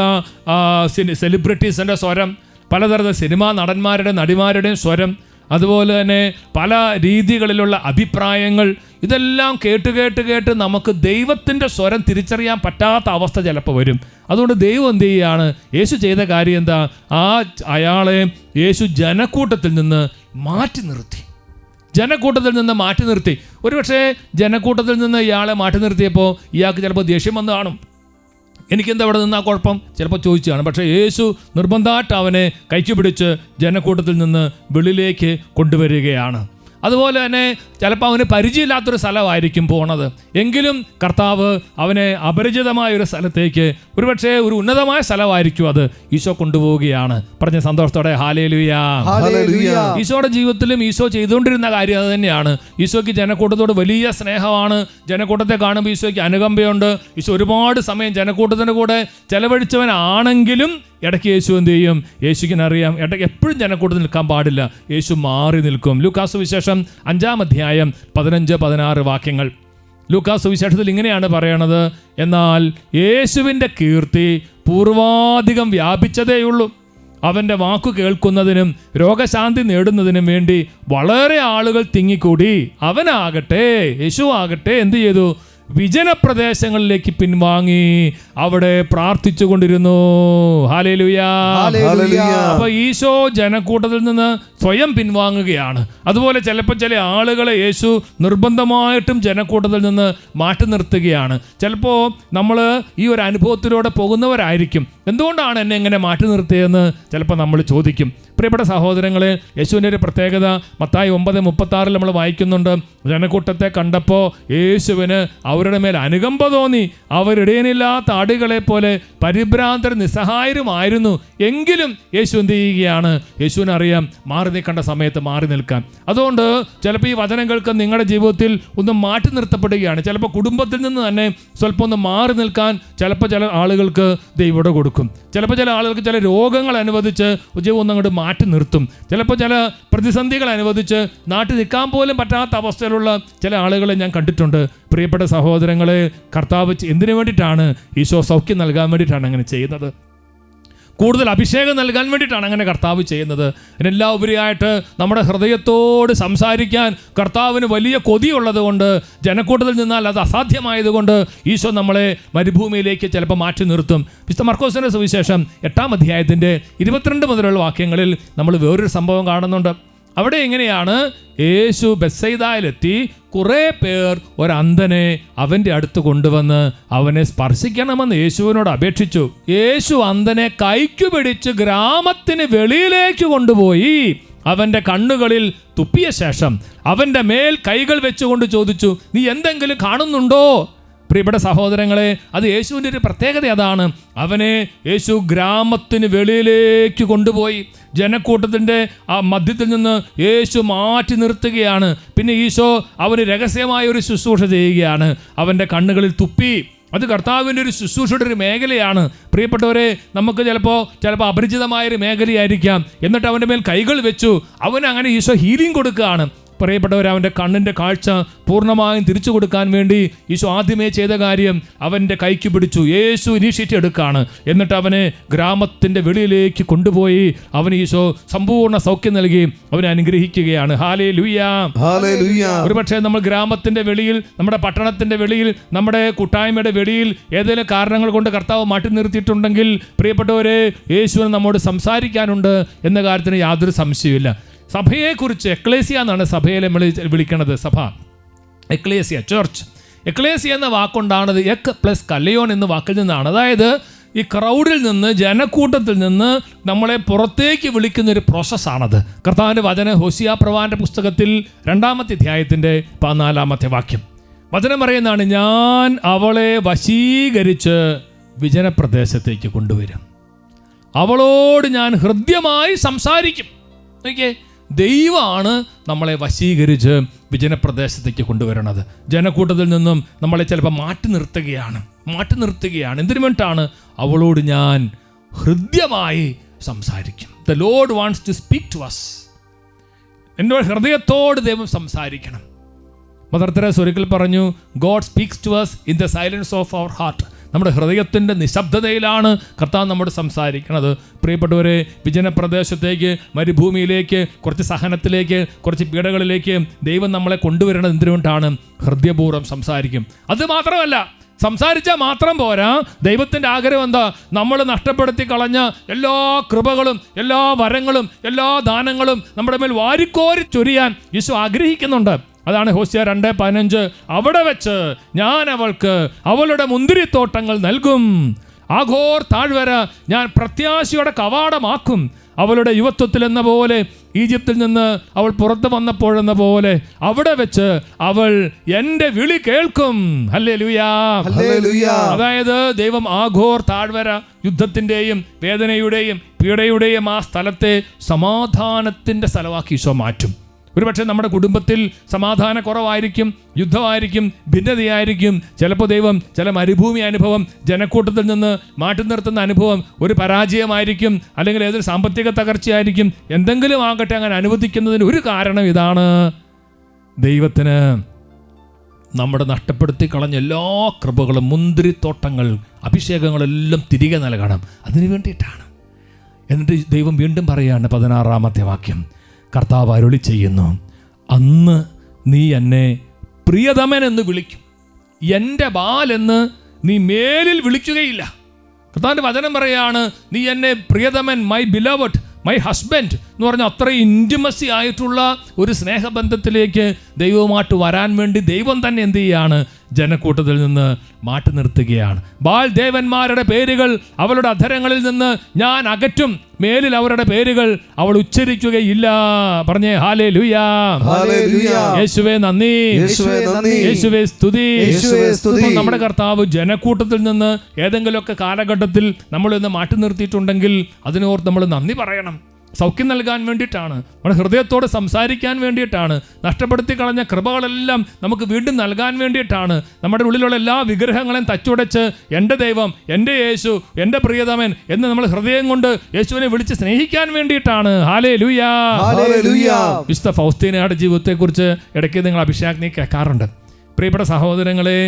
സെലിബ്രിറ്റീസിൻ്റെ സ്വരം, പലതരത്തിലുള്ള സിനിമാ നടിമാരുടെയും സ്വരം, അതുപോലെ തന്നെ പല രീതികളിലുള്ള അഭിപ്രായങ്ങൾ, ഇതെല്ലാം കേട്ട് നമുക്ക് ദൈവത്തിൻ്റെ സ്വരം തിരിച്ചറിയാൻ പറ്റാത്ത അവസ്ഥ ചിലപ്പോൾ വരും. അതുകൊണ്ട് ദൈവം എന്ത് ചെയ്യുകയാണ്? യേശു ചെയ്ത കാര്യം എന്താ? അയാളെ യേശു ജനക്കൂട്ടത്തിൽ നിന്ന് മാറ്റി നിർത്തി. ജനക്കൂട്ടത്തിൽ നിന്ന് മാറ്റി നിർത്തി. ഒരുപക്ഷെ ജനക്കൂട്ടത്തിൽ നിന്ന് ഇയാളെ മാറ്റി നിർത്തിയപ്പോൾ ഇയാൾക്ക് ചിലപ്പോൾ ദേഷ്യം വന്ന് കാണും. എനിക്കെന്താ അവിടെ നിന്നാ കുഴപ്പം ചിലപ്പോൾ ചോദിച്ചു കാണും. പക്ഷേ യേശു നിർബന്ധമായിട്ട് അവനെ കൈക്ക് പിടിച്ച് ജനക്കൂട്ടത്തിൽ നിന്ന് വെളിയിലേക്ക് കൊണ്ടുവരികയാണ്. അതുപോലെ തന്നെ ചിലപ്പോൾ അവന് പരിചയമില്ലാത്തൊരു സ്ഥലമായിരിക്കും പോണത്, എങ്കിലും കർത്താവ് അവനെ അപരിചിതമായ ഒരു സ്ഥലത്തേക്ക്, ഒരുപക്ഷെ ഒരു ഉന്നതമായ സ്ഥലമായിരിക്കും അത്, ഈശോ കൊണ്ടുപോവുകയാണ്. പറഞ്ഞ സന്തോഷത്തോടെ ഹല്ലേലൂയ. ഈശോയുടെ ജീവിതത്തിലും ഈശോ ചെയ്തുകൊണ്ടിരുന്ന കാര്യം അത് തന്നെയാണ്. ഈശോയ്ക്ക് ജനക്കൂട്ടത്തോട് വലിയ സ്നേഹമാണ്. ജനക്കൂട്ടത്തെ കാണുമ്പോൾ ഈശോയ്ക്ക് അനുകമ്പയുണ്ട്. ഈശോ ഒരുപാട് സമയം ജനക്കൂട്ടത്തിൻ്റെ കൂടെ ചെലവഴിച്ചവനാണെങ്കിലും ഇടയ്ക്ക് യേശു എന്ത് ചെയ്യും? യേശുവിനറിയാം ഇടയ്ക്ക് എപ്പോഴും ജനക്കൂട്ടത്തിൽ നിൽക്കാൻ പാടില്ല. യേശു മാറി നിൽക്കും. ലൂക്കാസ് സുവിശേഷം 5-ാം അധ്യായം 15-16 വാക്യങ്ങൾ. ലൂക്കാസ് സുവിശേഷത്തിൽ ഇങ്ങനെയാണ് പറയണത്, എന്നാൽ യേശുവിൻ്റെ കീർത്തി പൂർവാധികം വ്യാപിച്ചതേയുള്ളൂ. അവൻ്റെ വാക്കു കേൾക്കുന്നതിനും രോഗശാന്തി നേടുന്നതിനും വേണ്ടി വളരെ ആളുകൾ തിങ്ങിക്കൂടി. അവനാകട്ടെ, യേശു ആകട്ടെ എന്ത് ചെയ്തു? വിജനപ്രദേശങ്ങളിലേക്ക് പിൻവാങ്ങി. അവിടെ പ്രാർത്ഥിച്ചു കൊണ്ടിരുന്നു. ഹല്ലേലൂയാ. അപ്പൊ ഈശോ ജനക്കൂട്ടത്തിൽ നിന്ന് സ്വയം പിൻവാങ്ങുകയാണ്. അതുപോലെ ചിലപ്പോൾ ചില ആളുകളെ യേശു നിർബന്ധമായിട്ടും ജനക്കൂട്ടത്തിൽ നിന്ന് മാറ്റി നിർത്തുകയാണ്. ചിലപ്പോൾ നമ്മൾ ഈ ഒരു അനുഭവത്തിലൂടെ പോകുന്നവരായിരിക്കും. എന്തുകൊണ്ടാണ് എന്നെ എങ്ങനെ മാറ്റി നിർത്തിയതെന്ന് ചിലപ്പോൾ നമ്മൾ ചോദിക്കും. പ്രിയപ്പെട്ട സഹോദരങ്ങളെ, യേശുവിൻ്റെ ഒരു പ്രത്യേകത മത്തായി 9:36 നമ്മൾ വായിക്കുന്നുണ്ട്. ജനക്കൂട്ടത്തെ കണ്ടപ്പോൾ യേശുവിന് അവരുടെ മേൽ അനുകമ്പ തോന്നി. അവരിടയനില്ലാത്ത ആടുകളെ പോലെ പരിഭ്രാന്തർ നിസ്സഹായരുമായിരുന്നു. എങ്കിലും യേശു എന്ത് ചെയ്യുകയാണ്? യേശുവിനറിയാം മാറി നിൽക്കേണ്ട സമയത്ത് മാറി നിൽക്കാൻ. അതുകൊണ്ട് ചിലപ്പോൾ ഈ വചനങ്ങൾക്ക് നിങ്ങളുടെ ജീവിതത്തിൽ ഒന്ന് മാറ്റി നിർത്തപ്പെടുകയാണ്. ചിലപ്പോൾ കുടുംബത്തിൽ നിന്ന് തന്നെ സ്വല്പം ഒന്ന് മാറി നിൽക്കാൻ ചിലപ്പോൾ ചില ആളുകൾക്ക് ദൈവം കൊടുക്കും. ചിലപ്പോൾ ചില ആളുകൾക്ക് ചില രോഗങ്ങൾ അനുവദിച്ച് ജീവിതം ഒന്ന് അങ്ങോട്ട് മാറ്റി നിർത്തും. ചിലപ്പോൾ ചില പ്രതിസന്ധികൾ അനുവദിച്ച് നാട്ടിൽ നിൽക്കാൻ പോലും പറ്റാത്ത അവസ്ഥയിലുള്ള ചില ആളുകളെ ഞാൻ കണ്ടിട്ടുണ്ട്. പ്രിയപ്പെട്ട സഹോദരങ്ങളെ, കർത്താവ് എന്തിനു വേണ്ടിയിട്ടാണ്? ഈശോ സൗഖ്യം നൽകാൻ വേണ്ടിയിട്ടാണ് അങ്ങനെ ചെയ്യുന്നത്. കൂടുതൽ അഭിഷേകം നൽകാൻ വേണ്ടിയിട്ടാണ് അങ്ങനെ കർത്താവ് ചെയ്യുന്നത്. ഇതിനെല്ലാം ഉപരിയായിട്ട് നമ്മുടെ ഹൃദയത്തോട് സംസാരിക്കാൻ കർത്താവിന് വലിയ കൊതിയുള്ളത് കൊണ്ട്, ജനക്കൂട്ടത്തിൽ നിന്നാൽ അത് അസാധ്യമായതുകൊണ്ട് ഈശോ നമ്മളെ മരുഭൂമിയിലേക്ക് ചിലപ്പോൾ മാറ്റി നിർത്തും. വിശുദ്ധ മർക്കോസിന്റെ സുവിശേഷം 8-ാം അധ്യായത്തിൻ്റെ 22 മുതലുള്ള വാക്യങ്ങളിൽ നമ്മൾ വേറൊരു സംഭവം കാണുന്നുണ്ട്. അവിടെ എങ്ങനെയാണ്? യേശു ബെത്സയിദയിലെത്തി കുറേ പേർ ഒരന്ധനെ അവൻ്റെ അടുത്ത് കൊണ്ടുവന്ന് അവനെ സ്പർശിക്കണമെന്ന് യേശുവിനോട് അപേക്ഷിച്ചു. യേശു അന്ധനെ കൈക്കു പിടിച്ച് ഗ്രാമത്തിന് വെളിയിലേക്ക് കൊണ്ടുപോയി അവൻ്റെ കണ്ണുകളിൽ തുപ്പിയ ശേഷം അവൻ്റെ മേൽ കൈകൾ വെച്ചുകൊണ്ട് ചോദിച്ചു, നീ എന്തെങ്കിലും കാണുന്നുണ്ടോ? പ്രിയപ്പെട്ട സഹോദരങ്ങളെ, അത് യേശുവിൻ്റെ ഒരു പ്രത്യേകത അതാണ്. അവനെ യേശു ഗ്രാമത്തിന് വെളിയിലേക്ക് കൊണ്ടുപോയി ജനക്കൂട്ടത്തിൻ്റെ ആ മധ്യത്തിൽ നിന്ന് യേശു മാറ്റി നിർത്തുകയാണ്. പിന്നെ ഈശോ അവന് രഹസ്യമായ ഒരു ശുശ്രൂഷ ചെയ്യുകയാണ്. അവൻ്റെ കണ്ണുകളിൽ തുപ്പി. അത് കർത്താവിൻ്റെ ഒരു ശുശ്രൂഷയുടെ ഒരു മേഖലയാണ്. പ്രിയപ്പെട്ടവരെ, നമുക്ക് ചിലപ്പോൾ അപരിചിതമായൊരു മേഖലയായിരിക്കാം. എന്നിട്ട് അവൻ്റെ മേൽ കൈകൾ വെച്ചു. അവന് അങ്ങനെ ഈശോ ഹീലിംഗ് കൊടുക്കുകയാണ്. പ്രിയപ്പെട്ടവർ, അവൻ്റെ കണ്ണിൻ്റെ കാഴ്ച പൂർണ്ണമായും തിരിച്ചു കൊടുക്കാൻ വേണ്ടി ഈശോ ആദ്യമേ ചെയ്ത കാര്യം അവൻ്റെ കൈക്ക് പിടിച്ചു. യേശു ഇനീഷ്യേറ്റീവ് എടുക്കുകയാണ്. എന്നിട്ട് അവനെ ഗ്രാമത്തിൻ്റെ വെളിയിലേക്ക് കൊണ്ടുപോയി അവന് ഈശോ സമ്പൂർണ്ണ സൗഖ്യം നൽകി അവനെ അനുഗ്രഹിക്കുകയാണ്. ഹല്ലേലൂയാ. ഒരുപക്ഷെ നമ്മൾ ഗ്രാമത്തിൻ്റെ വെളിയിൽ, നമ്മുടെ പട്ടണത്തിൻ്റെ വെളിയിൽ, നമ്മുടെ കൂട്ടായ്മയുടെ വെളിയിൽ ഏതെങ്കിലും കാരണങ്ങൾ കൊണ്ട് കർത്താവ് മാറ്റി നിർത്തിയിട്ടുണ്ടെങ്കിൽ പ്രിയപ്പെട്ടവരെ, യേശുവിന് നമ്മോട് സംസാരിക്കാനുണ്ട് എന്ന കാര്യത്തിന് യാതൊരു സംശയമില്ല. സഭയെക്കുറിച്ച് എക്ലേസിയ എന്നാണ് സഭയെ നമ്മൾ വിളിക്കുന്നത്. സഭ, എക്ലേസിയ, ചർച്ച്. എക്ലേസിയ എന്ന വാക്കുണ്ടാണത് എക് പ്ലസ് കല്ലയോൻ എന്ന വാക്കിൽ നിന്നാണ്. അതായത് ഈ ക്രൗഡിൽ നിന്ന്, ജനക്കൂട്ടത്തിൽ നിന്ന് നമ്മളെ പുറത്തേക്ക് വിളിക്കുന്ന ഒരു പ്രോസസ്സാണത്. കർത്താവിൻ്റെ വചനം ഹോസിയ പ്രവാചകന്റെ പുസ്തകത്തിൽ 2-ാമത്തെ അധ്യായത്തിൻ്റെ 14-ാമത്തെ വാക്യം വചനം പറയുന്നതാണ്, ഞാൻ അവളെ വശീകരിച്ച് വിജനപ്രദേശത്തേക്ക് കൊണ്ടുവരും, അവളോട് ഞാൻ ഹൃദ്യമായി സംസാരിക്കും. ഓക്കെ, ദൈവമാണ് നമ്മളെ വശീകരിച്ച് വിജനപ്രദേശത്തേക്ക് കൊണ്ടുവരണത്. ജനക്കൂട്ടത്തിൽ നിന്നും നമ്മളെ ചിലപ്പോൾ മാറ്റി നിർത്തുകയാണ്. എന്തിനു വേണ്ടിയിട്ടാണ്? അവളോട് ഞാൻ ഹൃദ്യമായി സംസാരിക്കും. The Lord wants to speak to us. എൻ്റെ ഹൃദയത്തോട് ദൈവം സംസാരിക്കണം. മദർ തെരേസ ഒരിക്കൽ പറഞ്ഞു, God speaks to us in the silence of our heart. നമ്മുടെ ഹൃദയത്തിൻ്റെ നിശബ്ദതയിലാണ് കർത്താവ് നമ്മോട് സംസാരിക്കുന്നത്. പ്രിയപ്പെട്ടവരെ, വിജനപ്രദേശത്തേക്ക്, മരുഭൂമിയിലേക്ക്, കുറച്ച് സഹനത്തിലേക്ക്, കുറച്ച് പീഡകളിലേക്ക് ദൈവം നമ്മളെ കൊണ്ടുവരണത് എന്തിനു വേണ്ടിയിട്ടാണ്? ഹൃദയപൂർവ്വം സംസാരിക്കും. അത് മാത്രമല്ല, സംസാരിച്ചാൽ മാത്രം പോരാ. ദൈവത്തിൻ്റെ ആഗ്രഹം എന്താ? നമ്മൾ നഷ്ടപ്പെടുത്തി കളഞ്ഞ എല്ലാ കൃപകളും, എല്ലാ വരങ്ങളും, എല്ലാ ദാനങ്ങളും നമ്മുടെ മേൽ വാരിക്കോരി ചൊരിയാൻ യേശു ആഗ്രഹിക്കുന്നുണ്ട്. അതാണ് ഹോസിയ 2:15, അവിടെ വെച്ച് ഞാൻ അവൾക്ക് അവളുടെ മുന്തിരിത്തോട്ടങ്ങൾ നൽകും, ആഘോർ താഴ്വര ഞാൻ പ്രത്യാശയുടെ കവാടമാക്കും. അവളുടെ യുവത്വത്തിൽ എന്ന പോലെ, ഈജിപ്തിൽ നിന്ന് അവൾ പുറത്തു വന്നപ്പോഴെന്ന പോലെ അവിടെ വെച്ച് അവൾ എൻ്റെ വിളി കേൾക്കും. ഹല്ലേലൂയാ. അതായത് ദൈവം ആഘോർ താഴ്വര, യുദ്ധത്തിൻ്റെയും വേദനയുടെയും പീഡയുടെയും ആ സ്ഥലത്തെ സമാധാനത്തിൻ്റെ സ്ഥലമാക്കി ഈശോ മാറ്റും. ഒരുപക്ഷെ നമ്മുടെ കുടുംബത്തിൽ സമാധാനക്കുറവായിരിക്കും, യുദ്ധമായിരിക്കും, ഭിന്നതയായിരിക്കും. ചിലപ്പോൾ ദൈവം ചില മരുഭൂമി അനുഭവം, ജനക്കൂട്ടത്തിൽ നിന്ന് മാറ്റി നിർത്തുന്ന അനുഭവം ഒരു പരാജയമായിരിക്കും, അല്ലെങ്കിൽ ഏതൊരു സാമ്പത്തിക തകർച്ചയായിരിക്കും. എന്തെങ്കിലും ആകട്ടെ, അങ്ങനെ അനുവദിക്കുന്നതിന് ഒരു കാരണം ഇതാണ്, ദൈവത്തിന് നമ്മുടെ നഷ്ടപ്പെടുത്തി കളഞ്ഞ എല്ലാ കൃപകളും, മുന്തിരിത്തോട്ടങ്ങൾ, അഭിഷേകങ്ങളെല്ലാം തിരികെ നൽകണം. അതിനു വേണ്ടിയിട്ടാണ്. എന്നിട്ട് ദൈവം വീണ്ടും പറയുകയാണ് 16-ാമത്തെ വാക്യം, കർത്താവ് അരുളി ചെയ്യുന്നു, അന്ന് നീ എന്നെ പ്രിയതമൻ എന്ന് വിളിക്കും, എൻ്റെ ബാലെന്ന് നീ മേലിൽ വിളിക്കുകയില്ല. കർത്താവിൻ്റെ വചനം പറയാണ്, നീ എന്നെ പ്രിയതമൻ, മൈ ബിലവഡ്, മൈ ഹസ്ബൻഡ് എന്ന് പറഞ്ഞ അത്രയും ഇൻറ്റിമസി ആയിട്ടുള്ള ഒരു സ്നേഹബന്ധത്തിലേക്ക് ദൈവവുമായിട്ട് വരാൻ വേണ്ടി ദൈവം തന്നെ എന്ത് ചെയ്യാണ്? ജനക്കൂട്ടത്തിൽ നിന്ന് മാറ്റി നിർത്തുകയാണ്. ബാൽ ദേവന്മാരുടെ പേരുകൾ അവളുടെ അധരങ്ങളിൽ നിന്ന് ഞാൻ അകറ്റും, മേലിൽ അവരുടെ പേരുകൾ അവൾ ഉച്ചരിക്കുകയില്ല. പറഞ്ഞേ ഹല്ലേലൂയ, യേശുവേ നന്ദി, യേശുവേ സ്തുതി. നമ്മുടെ കർത്താവ് ജനക്കൂട്ടത്തിൽ നിന്ന് ഏതെങ്കിലുമൊക്കെ കാലഘട്ടത്തിൽ നമ്മളിന്ന് മാറ്റി നിർത്തിയിട്ടുണ്ടെങ്കിൽ അതിനോർത്ത് നമ്മൾ നന്ദി പറയണം. സൗഖ്യം നൽകാൻ വേണ്ടിയിട്ടാണ്, നമ്മുടെ ഹൃദയത്തോട് സംസാരിക്കാൻ വേണ്ടിയിട്ടാണ്, നഷ്ടപ്പെടുത്തി കളഞ്ഞ കൃപകളെല്ലാം നമുക്ക് വീണ്ടും നൽകാൻ വേണ്ടിയിട്ടാണ്, നമ്മുടെ ഉള്ളിലുള്ള എല്ലാ വിഗ്രഹങ്ങളെയും തച്ചുടച്ച് എൻ്റെ ദൈവം, എൻ്റെ യേശു, എൻ്റെ പ്രിയതമൻ എന്ന് നമ്മൾ ഹൃദയം കൊണ്ട് യേശുവിനെ വിളിച്ച് സ്നേഹിക്കാൻ വേണ്ടിയിട്ടാണ്. ഹല്ലേലൂയ. വിശുദ്ധ ഫൗസ്തീനയുടെ ജീവിതത്തെക്കുറിച്ച് ഇടയ്ക്ക് നിങ്ങൾ അഭിഷേകനെ കേൾക്കാറുണ്ട്. പ്രിയപ്പെട്ട സഹോദരങ്ങളെ,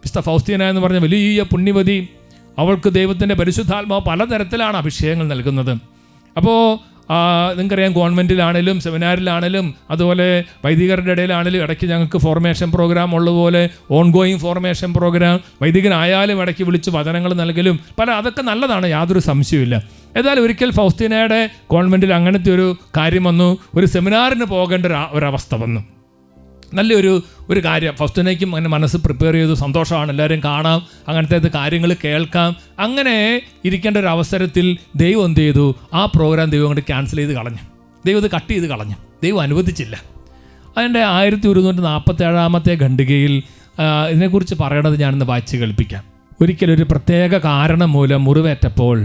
വിശുദ്ധ ഫൗസ്തീന എന്ന് പറഞ്ഞ വലിയ പുണ്യവതി, അവൾക്ക് ദൈവത്തിൻ്റെ പരിശുദ്ധാത്മാവ് പലതരത്തിലാണ് അഭിഷേകങ്ങൾ നൽകുന്നത്. അപ്പോൾ നിങ്ങൾക്കറിയാം, ഗവൺമെൻറ്റിലാണേലും സെമിനാറിലാണേലും അതുപോലെ വൈദികരുടെ ഇടയിലാണേലും ഇടയ്ക്ക് ഞങ്ങൾക്ക് ഫോർമേഷൻ പ്രോഗ്രാം ഉള്ളതുപോലെ ഓൺഗോയിങ് ഫോർമേഷൻ പ്രോഗ്രാം, വൈദികനായാലും ഇടയ്ക്ക് വിളിച്ച് വചനങ്ങൾ നൽകലും അതൊക്കെ നല്ലതാണ്, യാതൊരു സംശയമില്ല. ഏതായാലും ഒരിക്കൽ ഫൗസ്തീനയുടെ ഗവൺമെൻറ്റിൽ അങ്ങനത്തെ ഒരു കാര്യം വന്നു. ഒരു സെമിനാറിന് പോകേണ്ട ഒരവസ്ഥ വന്നു. നല്ലൊരു കാര്യം ഫൗസ്തീനയ്ക്കും അങ്ങനെ മനസ്സ് പ്രിപ്പയർ ചെയ്തു. സന്തോഷമാണ്, എല്ലാവരും കാണാം, അങ്ങനത്തെ കാര്യങ്ങൾ കേൾക്കാം. അങ്ങനെ ഇരിക്കേണ്ട ഒരു അവസരത്തിൽ ദൈവം എന്ത് ചെയ്തു? ആ പ്രോഗ്രാം ദൈവം കൊണ്ട് ക്യാൻസൽ ചെയ്ത് കളഞ്ഞു. ദൈവം ഇത് കട്ട് ചെയ്ത് കളഞ്ഞു. ദൈവം അനുവദിച്ചില്ല. അതിൻ്റെ 1147 ഖണ്ഡികയിൽ ഇതിനെക്കുറിച്ച് പറയണത് ഞാനിന്ന് വായിച്ച് കേൾപ്പിക്കാം. ഒരിക്കലൊരു പ്രത്യേക കാരണം മൂലം മുറിവേറ്റപ്പോൾ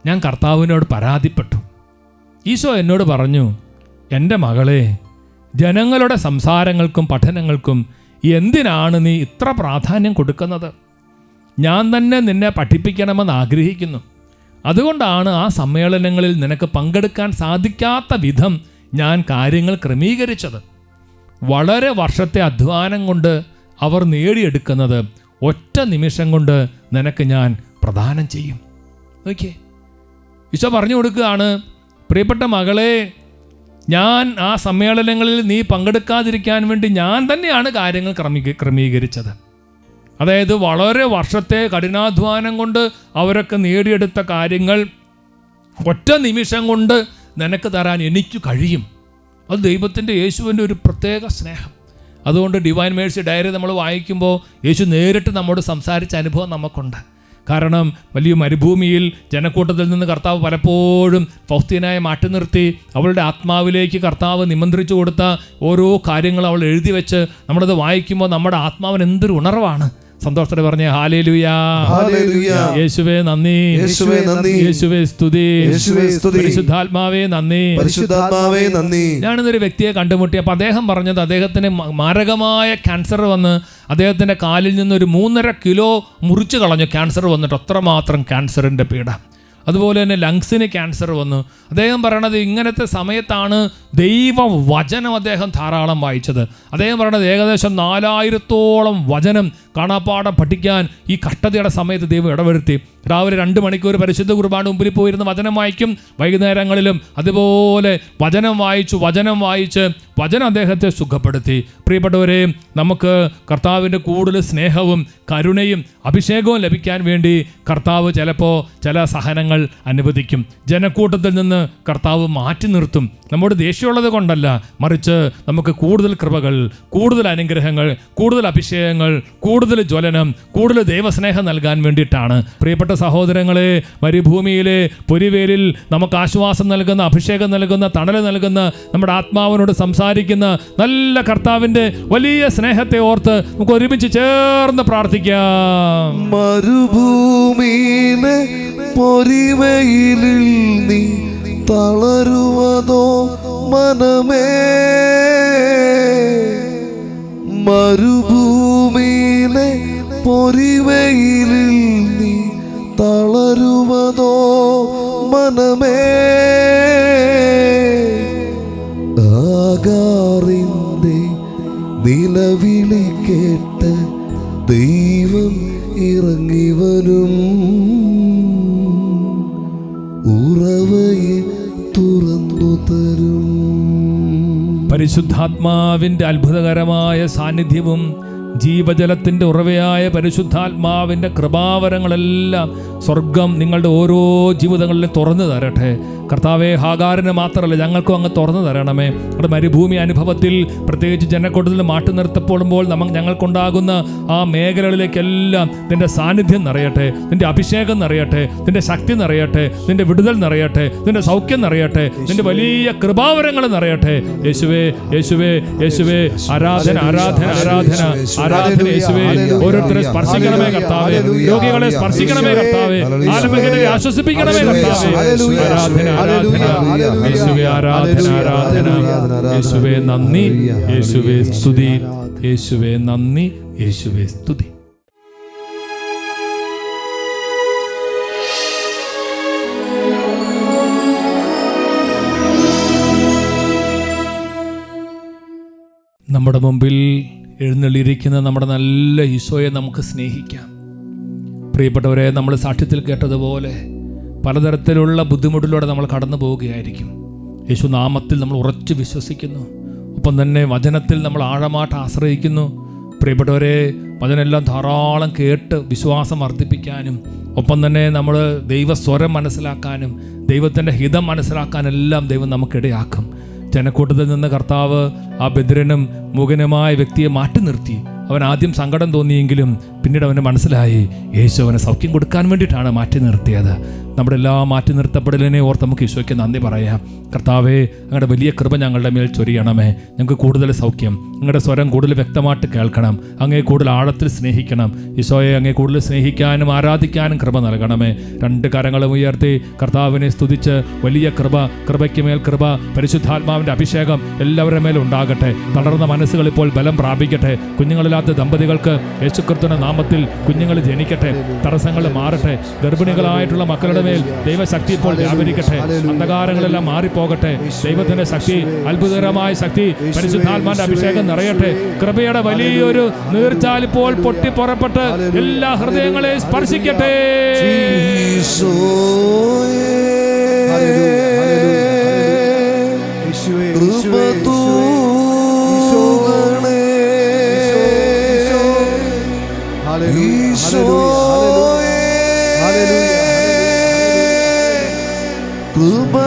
ഞാൻ കർത്താവിനോട് പരാതിപ്പെട്ടു. ഈശോ എന്നോട് പറഞ്ഞു, എൻ്റെ മകളെ, ജനങ്ങളുടെ സംസാരങ്ങൾക്കും പഠനങ്ങൾക്കും എന്തിനാണ് നീ ഇത്ര പ്രാധാന്യം കൊടുക്കുന്നത്? ഞാൻ തന്നെ നിന്നെ പഠിപ്പിക്കണമെന്ന് ആഗ്രഹിക്കുന്നു. അതുകൊണ്ടാണ് ആ സമ്മേളനങ്ങളിൽ നിനക്ക് പങ്കെടുക്കാൻ സാധിക്കാത്ത വിധം ഞാൻ കാര്യങ്ങൾ ക്രമീകരിച്ചത്. വളരെ വർഷത്തെ അധ്വാനം കൊണ്ട് അവർ നേടിയെടുക്കുന്നത് ഒറ്റ നിമിഷം കൊണ്ട് നിനക്ക് ഞാൻ പ്രദാനം ചെയ്യും. ഓക്കെ, ഈശോ പറഞ്ഞു കൊടുക്കുകയാണ്, പ്രിയപ്പെട്ട മകളെ, ഞാൻ ആ സമ്മേളനങ്ങളിൽ നീ പങ്കെടുക്കാതിരിക്കാൻ വേണ്ടി ഞാൻ തന്നെയാണ് കാര്യങ്ങൾ ക്രമീകരിച്ചത്. അതായത് വളരെ വർഷത്തെ കഠിനാധ്വാനം കൊണ്ട് അവരൊക്കെ നേടിയെടുത്ത കാര്യങ്ങൾ ഒറ്റ നിമിഷം കൊണ്ട് നിനക്ക് തരാൻ എനിക്ക് കഴിയും. അത് ദൈവത്തിൻ്റെ, യേശുവിൻ്റെ ഒരു പ്രത്യേക സ്നേഹം. അതുകൊണ്ട് ഡിവൈൻ മേഴ്സി ഡയറി നമ്മൾ വായിക്കുമ്പോൾ യേശു നേരിട്ട് നമ്മോട് സംസാരിച്ച അനുഭവം നമുക്കുണ്ട്. കാരണം വലിയ മരുഭൂമിയിൽ ജനക്കൂട്ടത്തിൽ നിന്ന് കർത്താവ് പലപ്പോഴും ഫൗസ്തീനയെ മാറ്റി നിർത്തി അവളുടെ ആത്മാവിലേക്ക് കർത്താവ് നിമന്ത്രിച്ചു കൊടുത്ത ഓരോ കാര്യങ്ങൾ അവൾ എഴുതി വെച്ച് നമ്മളത് വായിക്കുമ്പോൾ നമ്മുടെ ആത്മാവിന് എന്തൊരു ഉണർവാണ്. സന്തോഷത്തോടെ പറഞ്ഞേ ഹല്ലേലൂയ, യേശുവേ നന്ദി, യേശുവേ സ്തുതി, പരിശുദ്ധാത്മാവേ നന്ദി. ഞാനിന്നൊരു വ്യക്തിയെ കണ്ടുമുട്ടി. അപ്പം അദ്ദേഹം പറഞ്ഞത് അദ്ദേഹത്തിന് മാരകമായ ക്യാൻസർ വന്ന് അദ്ദേഹത്തിൻ്റെ കാലിൽ നിന്നൊരു 3.5 കിലോ മുറിച്ച് കളഞ്ഞു. ക്യാൻസർ വന്നിട്ട് അത്രമാത്രം ക്യാൻസറിൻ്റെ പീഡ. അതുപോലെ തന്നെ ലങ്സിന് ക്യാൻസർ വന്നു. അദ്ദേഹം പറയണത് ഇങ്ങനത്തെ സമയത്താണ് ദൈവവചനം അദ്ദേഹം ധാരാളം വായിച്ചത്. അദ്ദേഹം പറയണത് ഏകദേശം 4000-ഓളം വചനം കാണാപ്പാഠം പഠിക്കാൻ ഈ കഷ്ടതയുടെ സമയത്ത് ദൈവം ഇടവരുത്തി. രാവിലെ 2 മണിക്കൂർ പരിശുദ്ധ കുർബാന മുമ്പിൽ പോയിരുന്ന് വചനം വായിക്കും. വൈകുന്നേരങ്ങളിലും അതുപോലെ വചനം വായിച്ച് വചനം അദ്ദേഹത്തെ സുഖപ്പെടുത്തി. പ്രിയപ്പെട്ടവരെ, നമുക്ക് കർത്താവിൻ്റെ കൂടുതൽ സ്നേഹവും കരുണയും അഭിഷേകവും ലഭിക്കാൻ വേണ്ടി കർത്താവ് ചിലപ്പോൾ ചില സഹനങ്ങൾ അനുവദിക്കും. ജനക്കൂട്ടത്തിൽ നിന്ന് കർത്താവ് മാറ്റി നിർത്തും. നമ്മുടെ ദേഷ്യമുള്ളത് കൊണ്ടല്ല, മറിച്ച് നമുക്ക് കൂടുതൽ കൃപകൾ, കൂടുതൽ അനുഗ്രഹങ്ങൾ, കൂടുതൽ അഭിഷേകങ്ങൾ, കൂടുതൽ ജ്വലനം, കൂടുതൽ ദൈവസ്നേഹം നൽകാൻ വേണ്ടിയിട്ടാണ്. പ്രിയപ്പെട്ട സഹോദരങ്ങളെ, മരുഭൂമിയിലെ പൊരിവേലിൽ നമുക്ക് ആശ്വാസം നൽകുന്ന, അഭിഷേകം നൽകുന്ന, തണൽ നൽകുന്ന, നമ്മുടെ ആത്മാവിനോട് സംസാരിക്കുന്ന നല്ല കർത്താവിൻ്റെ വലിയ സ്നേഹത്തെ ഓർത്ത് നമുക്ക് ഒരുമിച്ച് ചേർന്ന് പ്രാർത്ഥിക്കാം. മരുഭൂമിയിലെ പൊരിവെയിലിൽ നീ തളരുവതോ മനമേ? മരുഭൂമിയിലെ പൊരിവെയിലിൽ നീ തളരുവതോ മനമേ? ആഗാറിന്റെ നിലവിളി കേട്ട് ദൈവം ഇറങ്ങിവരും, ഉറവയെ തുറന്നു തരും. പരിശുദ്ധാത്മാവിൻ്റെ അത്ഭുതകരമായ സാന്നിധ്യവും ജീവജലത്തിൻ്റെ ഉറവയായ പരിശുദ്ധാത്മാവിൻ്റെ കൃപാവരങ്ങളെല്ലാം സ്വർഗം നിങ്ങളുടെ ഓരോ ജീവിതങ്ങളിലും തുറന്നു തരട്ടെ. കർത്താവെ, ഹാഗാറിന് മാത്രമല്ല ഞങ്ങൾക്കും അങ്ങ് തുറന്നു തരണമേ. നമ്മുടെ മരുഭൂമി അനുഭവത്തിൽ പ്രത്യേകിച്ച് ജനക്കൂട്ടത്തിൽ മാറ്റി നിർത്തപ്പെടുമ്പോൾ ഞങ്ങൾക്കുണ്ടാകുന്ന ആ മേഖലകളിലേക്കെല്ലാം നിന്റെ സാന്നിധ്യം നിറയട്ടെ, നിന്റെ അഭിഷേകം നിറയട്ടെ, നിന്റെ ശക്തി നിറയട്ടെ, നിന്റെ വിടുതൽ നിറയട്ടെ, നിന്റെ സൗഖ്യം നിറയട്ടെ, നിന്റെ വലിയ കൃപാവരങ്ങൾ നിറയട്ടെ. യേശുവേ, യേശുവേ, യേശുവേ, ആരാധന, ആരാധന, ആരാധന, ആരാധന. യേശുവേ, ഓരോരുത്തരെ സ്പർശിക്കണമേ കർത്താവേ, രോഗികളെ സ്പർശിക്കണമേ കർത്താവേ, ആലംബകരെ ആശ്വസിപ്പിക്കണമേ കർത്താവേ. ആരാധന, ആരാധന, യേശുവേ, ആരാധന, ആരാധന. യേശുവേ നന്ദി, യേശുവേ സ്തുതി, യേശുവേ നന്ദി, യേശുവേ സ്തുതി. നമ്മുടെ മുമ്പിൽ എഴുന്നള്ളിയിരിക്കുന്ന നമ്മുടെ നല്ല ഈശോയെ നമുക്ക് സ്നേഹിക്കാം. പ്രിയപ്പെട്ടവരെ, നമ്മൾ സാക്ഷ്യത്തിൽ കേട്ടതുപോലെ പലതരത്തിലുള്ള ബുദ്ധിമുട്ടിലൂടെ നമ്മൾ കടന്നു പോവുകയായിരിക്കും. യേശു നാമത്തിൽ നമ്മൾ ഉറച്ചു വിശ്വസിക്കുന്നു. ഒപ്പം തന്നെ വചനത്തിൽ നമ്മൾ ആഴമായിട്ട് ആശ്രയിക്കുന്നു. പ്രിയപ്പെട്ടവരെ, വചനെല്ലാം ധാരാളം കേട്ട് വിശ്വാസം വർദ്ധിപ്പിക്കാനും ഒപ്പം തന്നെ നമ്മൾ ദൈവസ്വരം മനസ്സിലാക്കാനും ദൈവത്തിൻ്റെ ഹിതം മനസ്സിലാക്കാനെല്ലാം ദൈവം നമുക്കിടയാക്കും. ജനക്കൂട്ടത്തിൽ നിന്ന് കർത്താവ് ആ ബധിരനും മൂകനുമായ വ്യക്തിയെ മാറ്റി നിർത്തി. അവൻ ആദ്യം സങ്കടം തോന്നിയെങ്കിലും പിന്നീട് അവന് മനസ്സിലായി യേശു അവനെ സൗഖ്യം കൊടുക്കാൻ വേണ്ടിയിട്ടാണ് മാറ്റി നിർത്തിയത്. നമ്മുടെ എല്ലാ മാറ്റി നിർത്തപ്പെടലിനെ ഓർത്ത് നമുക്ക് ഈശോയ്ക്ക് നന്ദി പറയാം. കർത്താവേ, അങ്ങയുടെ വലിയ കൃപ ഞങ്ങളുടെ മേൽ ചൊരിയണമേ. ഞങ്ങൾക്ക് കൂടുതൽ സൗഖ്യം, അങ്ങയുടെ സ്വരം കൂടുതൽ വ്യക്തമായിട്ട് കേൾക്കണം, അങ്ങേ കൂടുതൽ ആഴത്തിൽ സ്നേഹിക്കണം. ഈശോയെ, അങ്ങേ കൂടുതൽ സ്നേഹിക്കാനും ആരാധിക്കാനും കൃപ നൽകണമേ. രണ്ട് കരങ്ങളും ഉയർത്തി കർത്താവിനെ സ്തുതിച്ച് വലിയ കൃപ, കൃപയ്ക്ക് മേൽ കൃപ, പരിശുദ്ധാത്മാവിൻ്റെ അഭിഷേകം എല്ലാവരുടെ മേലും ഉണ്ടാകട്ടെ. തളർന്ന മനസ്സുകൾ ഇപ്പോൾ ബലം പ്രാപിക്കട്ടെ. കുഞ്ഞുങ്ങളില്ലാത്ത ദമ്പതികൾക്ക് യേശുക്രിസ്തുവിന്റെ നാമത്തിൽ കുഞ്ഞുങ്ങൾ ജനിക്കട്ടെ, തടസ്സങ്ങൾ മാറട്ടെ. ഗർഭിണികളായിട്ടുള്ള മക്കളുടെ മേൽ ദൈവശക്തി ഇപ്പോൾ വ്യാപരിക്കട്ടെ. അന്ധകാരങ്ങളെല്ലാം മാറിപ്പോകട്ടെ. ദൈവത്തിന്റെ ശക്തി, അത്ഭുതകരമായ ശക്തി, പരിശുദ്ധാത്മാവിന്റെ അഭിഷേകം നിറയട്ടെ. കൃപയുടെ വലിയൊരു നീർച്ചാലിപ്പോൾ പൊട്ടിപ്പുറപ്പെട്ട് എല്ലാ ഹൃദയങ്ങളെയും സ്പർശിക്കട്ടെ. കൃപ